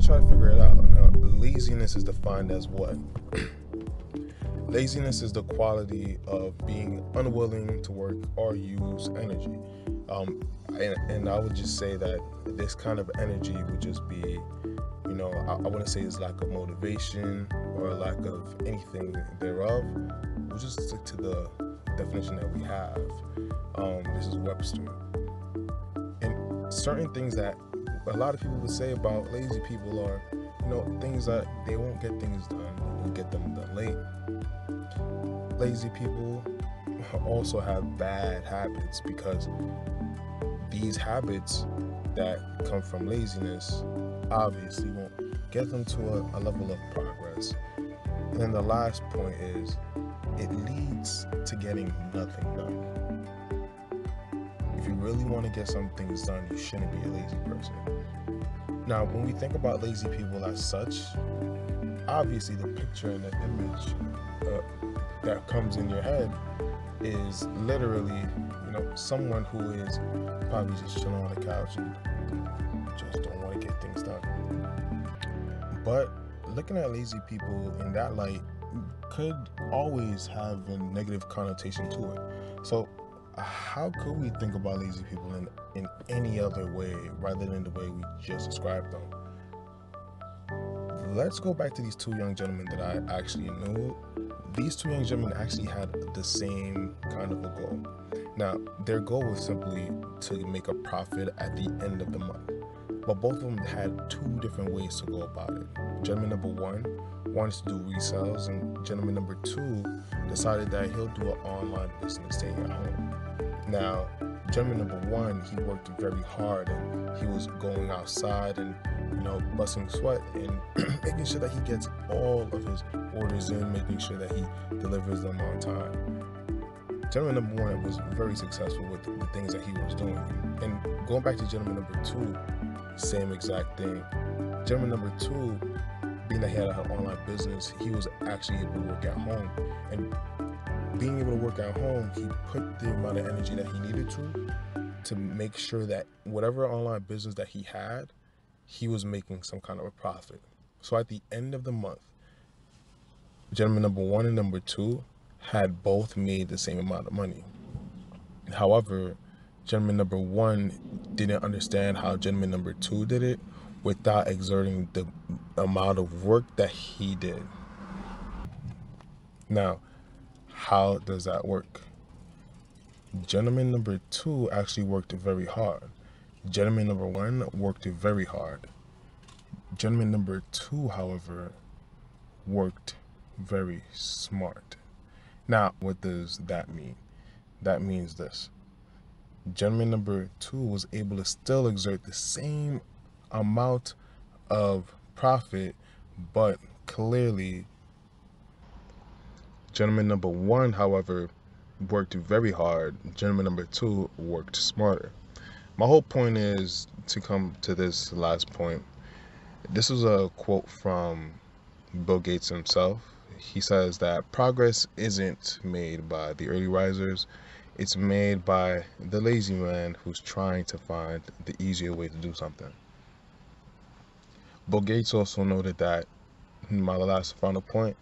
try to figure it out. Now, laziness is defined as what? Laziness is the quality of being unwilling to work or use energy. And I would just say that this kind of energy would just be, I wouldn't say it's lack of motivation or lack of anything thereof. We'll just stick to the definition that we have. This is Webster. And certain things that a lot of people would say about lazy people are, things that they won't get things done, they'll get them done late. Lazy people also have bad habits because these habits that come from laziness obviously won't get them to a level of progress. And then the last point is it leads to getting nothing done. If you really want to get some things done, you shouldn't be a lazy person. Now, when we think about lazy people as such, obviously the picture and the image that comes in your head is literally, someone who is probably just chilling on the couch and just don't want to get things done. But looking at lazy people in that light could always have a negative connotation to it. So how could we think about lazy people in any other way rather than the way we just described them? Let's go back to these two young gentlemen that I actually knew. These two young gentlemen actually had the same kind of a goal. Now, their goal was simply to make a profit at the end of the month. But both of them had two different ways to go about it. Gentleman number one wanted to do resales, and gentleman number two decided that he'll do an online business staying at home. Now, gentleman number one, he worked very hard and he was going outside and busting sweat and making sure that he gets all of his orders in, making sure that he delivers them on time. Gentleman number one was very successful with the things that he was doing. And going back to gentleman number two, same exact thing. Gentleman number two, being that he had an online business, he was actually able to work at home. And being able to work at home, he put the amount of energy that he needed to make sure that whatever online business that he had, he was making some kind of a profit. So at the end of the month, gentleman number one and number two had both made the same amount of money. However, gentleman number one didn't understand how gentleman number two did it without exerting the amount of work that he did. Now, how does that work? Gentleman number two actually worked very hard. Gentleman number one worked very hard. Gentleman number two, however, worked very smart. Now, what does that mean? That means this. Gentleman number two was able to still exert the same amount of profit, but clearly, gentleman number one, however, worked very hard. Gentleman number two worked smarter. My whole point is to come to this last point. This is a quote from Bill Gates himself. He says that progress isn't made by the early risers. It's made by the lazy man who's trying to find the easier way to do something. Bill Gates also noted that, my last final point,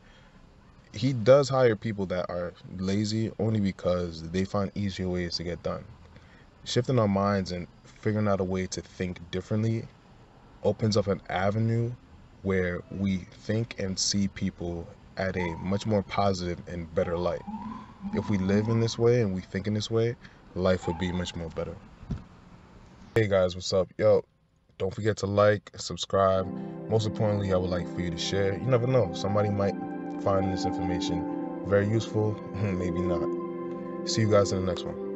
he does hire people that are lazy only because they find easier ways to get done. Shifting our minds and figuring out a way to think differently opens up an avenue where we think and see people at a much more positive and better light. If we live in this way and we think in this way, life would be much more better. Hey guys, what's up? Yo, don't forget to like, subscribe. Most importantly, I would like for you to share. You never know, somebody might find this information very useful, maybe not. See you guys in the next one.